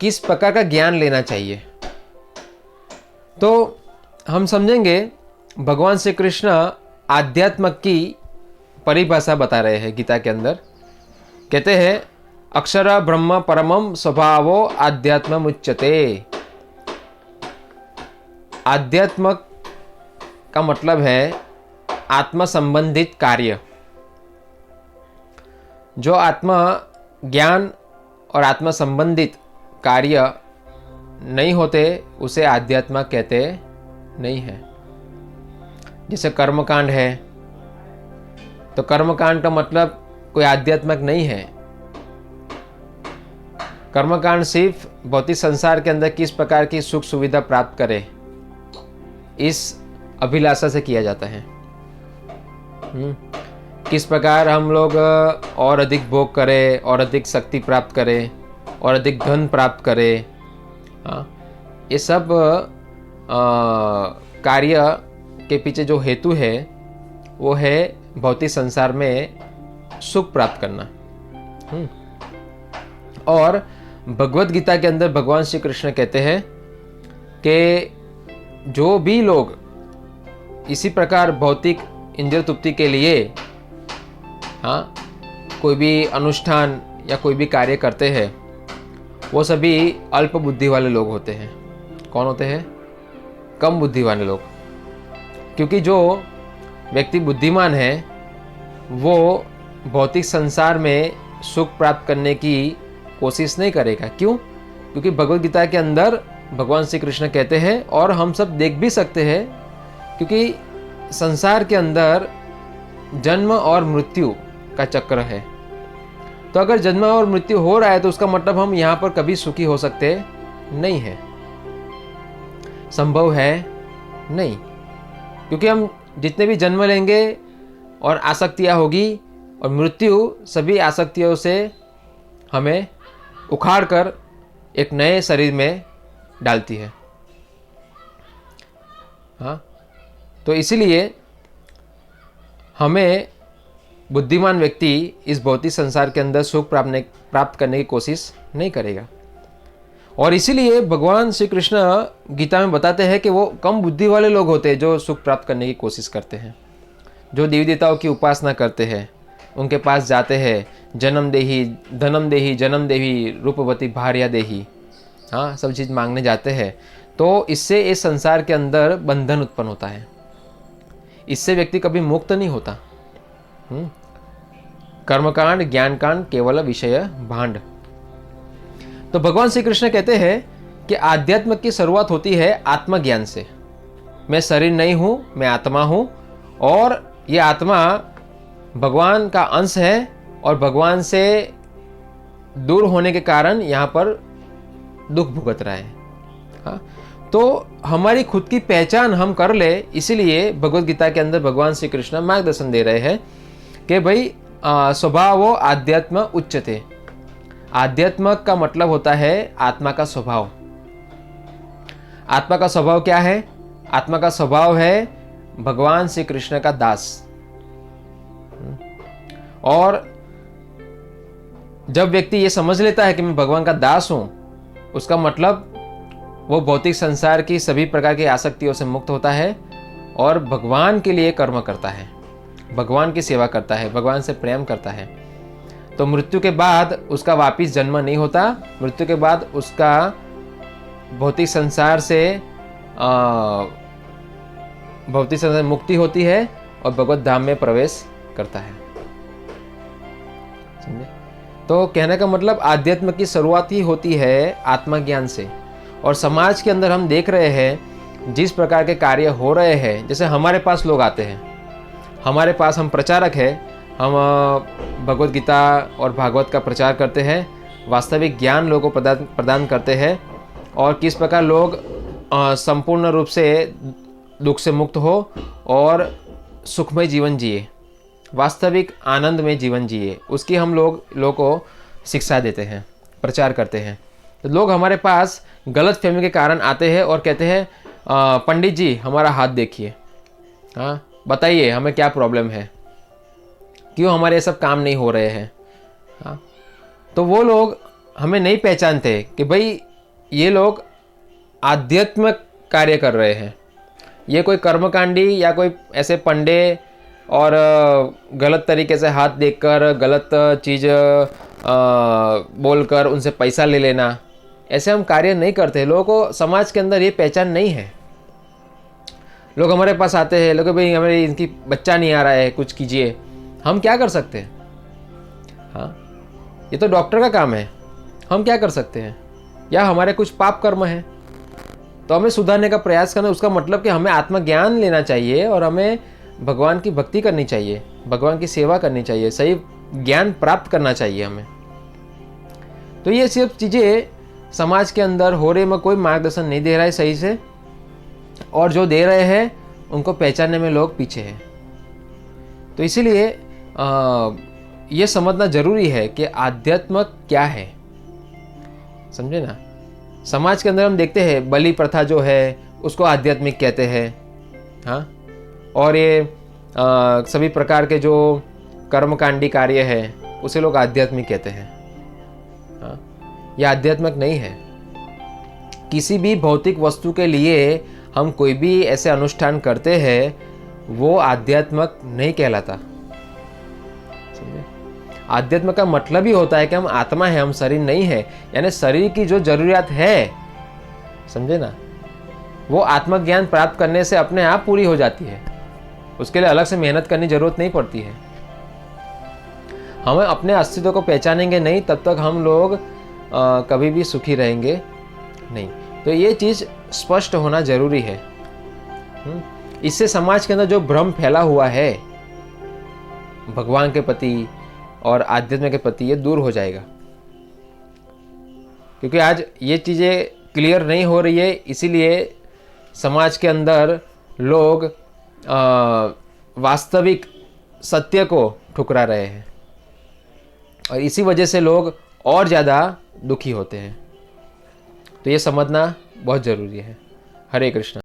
किस प्रकार का ज्ञान लेना चाहिए। तो हम समझेंगे भगवान श्री कृष्ण आध्यात्म की परिभाषा बता रहे हैं गीता के अंदर। कहते हैं अक्षर ब्रह्म परमम स्वभावो आध्यात्म उच्यते। आध्यात्म का मतलब है आत्मा संबंधित कार्य। जो आत्मा ज्ञान और आत्मा संबंधित कार्य नहीं होते उसे आध्यात्म कहते नहीं है। जैसे कर्मकांड है, तो कर्मकांड का मतलब कोई आध्यात्मिक नहीं है। कर्मकांड सिर्फ भौतिक संसार के अंदर किस प्रकार की सुख सुविधा प्राप्त करे, इस अभिलाषा से किया जाता है। किस प्रकार हम लोग और अधिक भोग करें, और अधिक शक्ति प्राप्त करें, और अधिक धन प्राप्त करें। ये सब कार्य के पीछे जो हेतु है वो है भौतिक संसार में सुख प्राप्त करना। और भगवत गीता के अंदर भगवान श्री कृष्ण कहते हैं कि जो भी लोग इसी प्रकार भौतिक इंद्रिय तृप्ति के लिए कोई भी अनुष्ठान या कोई भी कार्य करते हैं, वो सभी अल्प बुद्धि वाले लोग होते हैं। कौन होते हैं? कम बुद्धि वाले लोग। क्योंकि जो व्यक्ति बुद्धिमान है वो भौतिक संसार में सुख प्राप्त करने की कोशिश नहीं करेगा। क्यों? क्योंकि भगवत गीता के अंदर भगवान श्री कृष्ण कहते हैं, और हम सब देख भी सकते हैं, क्योंकि संसार के अंदर जन्म और मृत्यु का चक्र है। तो अगर जन्म और मृत्यु हो रहा है तो उसका मतलब हम यहाँ पर कभी सुखी हो सकते नहीं है, संभव है नहीं। क्योंकि हम जितने भी जन्म लेंगे और आसक्तियाँ होगी, और मृत्यु सभी आसक्तियों से हमें उखाड़ कर एक नए शरीर में डालती है। तो इसीलिए हमें बुद्धिमान व्यक्ति इस भौतिक संसार के अंदर सुख प्राप्त करने की कोशिश नहीं करेगा। और इसीलिए भगवान श्री कृष्ण गीता में बताते हैं कि वो कम बुद्धि वाले लोग होते हैं जो सुख प्राप्त करने की कोशिश करते हैं, जो देवी देवताओं की उपासना करते हैं, उनके पास जाते हैं, जन्म देही धनम देही जन्म देही रूपवती भार्या देही, सब चीज़ मांगने जाते हैं। तो इससे इस संसार के अंदर बंधन उत्पन्न होता है। इससे व्यक्ति कभी मुक्त नहीं होता। कर्मकांड ज्ञानकांड केवल विषय भांड। तो भगवान श्री कृष्ण कहते हैं कि आध्यात्म की शुरुआत होती है आत्मज्ञान से। मैं शरीर नहीं हूं, मैं आत्मा हूं, और ये आत्मा भगवान का अंश है, और भगवान से दूर होने के कारण यहाँ पर दुख भुगत रहा है। तो हमारी खुद की पहचान हम कर ले, इसीलिए भगवत गीता के अंदर भगवान श्री कृष्ण मार्गदर्शन दे रहे हैं कि भाई स्वभावो आध्यात्म उच्यते। आध्यात्म का मतलब होता है आत्मा का स्वभाव। आत्मा का स्वभाव क्या है? आत्मा का स्वभाव है भगवान श्री कृष्ण का दास। और जब व्यक्ति ये समझ लेता है कि मैं भगवान का दास हूं, उसका मतलब वो भौतिक संसार की सभी प्रकार की आसक्तियों से मुक्त होता है और भगवान के लिए कर्म करता है, भगवान की सेवा करता है, भगवान से प्रेम करता है। तो मृत्यु के बाद उसका वापिस जन्म नहीं होता। मृत्यु के बाद उसका भौतिक संसार से मुक्ति होती है और भगवत धाम में प्रवेश करता है। समझे? तो कहने का मतलब आध्यात्म की शुरुआत ही होती है आत्मज्ञान से। और समाज के अंदर हम देख रहे हैं जिस प्रकार के कार्य हो रहे हैं, जैसे हमारे पास लोग आते हैं, हमारे पास हम प्रचारक हैं, हम भगवत गीता और भागवत का प्रचार करते हैं, वास्तविक ज्ञान लोगों को प्रदान करते हैं, और किस प्रकार लोग संपूर्ण रूप से दुख से मुक्त हो और सुखमय जीवन जिए, वास्तविक आनंद में जीवन जिए, उसकी हम लोगों को शिक्षा देते हैं, प्रचार करते हैं। तो लोग हमारे पास गलत फहमी के कारण आते हैं और कहते हैं पंडित जी हमारा हाथ देखिए, बताइए हमें क्या प्रॉब्लम है, क्यों हमारे सब काम नहीं हो रहे हैं। तो वो लोग हमें नहीं पहचानते कि भाई ये लोग आध्यात्मिक कार्य कर रहे हैं। ये कोई कर्मकांडी या कोई ऐसे पंडे और गलत तरीके से हाथ देखकर गलत चीज़ बोलकर उनसे पैसा ले लेना, ऐसे हम कार्य नहीं करते। लोगों को समाज के अंदर ये पहचान नहीं है। लोग हमारे पास आते हैं, लोग भाई हमारे इनकी बच्चा नहीं आ रहा है, कुछ कीजिए। हम क्या कर सकते हैं? हाँ, ये तो डॉक्टर का काम है, हम क्या कर सकते हैं? या हमारे कुछ पाप कर्म हैं तो हमें सुधारने का प्रयास करना। उसका मतलब कि हमें आत्मज्ञान लेना चाहिए और हमें भगवान की भक्ति करनी चाहिए, भगवान की सेवा करनी चाहिए, सही ज्ञान प्राप्त करना चाहिए हमें। तो ये सब चीज़ें समाज के अंदर हो रही में कोई मार्गदर्शन नहीं दे रहा है सही से, और जो दे रहे हैं उनको पहचानने में लोग पीछे हैं। तो इसीलिए ये समझना जरूरी है कि आध्यात्म क्या है, समझे ना। समाज के अंदर हम देखते हैं बलि प्रथा जो है उसको आध्यात्मिक कहते हैं, हाँ, और ये सभी प्रकार के जो कर्मकांडी कार्य है उसे लोग आध्यात्मिक कहते हैं। हाँ, यह आध्यात्मिक नहीं है। किसी भी भौतिक वस्तु के लिए हम कोई भी ऐसे अनुष्ठान करते हैं वो आध्यात्मिक नहीं कहलाता, समझे। आध्यात्म का मतलब ही होता है कि हम आत्मा है, हम शरीर नहीं है। यानी शरीर की जो जरूरियात है, समझे ना, वो आत्मज्ञान प्राप्त करने से अपने आप पूरी हो जाती है। उसके लिए अलग से मेहनत करने की जरूरत नहीं पड़ती है। हमें अपने अस्तित्व को पहचानेंगे नहीं तब तक हम लोग कभी भी सुखी रहेंगे नहीं। तो ये चीज़ स्पष्ट होना जरूरी है। इससे समाज के अंदर जो भ्रम फैला हुआ है भगवान के प्रति और आध्यात्म के प्रति, ये दूर हो जाएगा। क्योंकि आज ये चीज़ें क्लियर नहीं हो रही है, इसीलिए समाज के अंदर लोग वास्तविक सत्य को ठुकरा रहे हैं और इसी वजह से लोग और ज़्यादा दुखी होते हैं। तो ये समझना बहुत ज़रूरी है। हरे कृष्ण।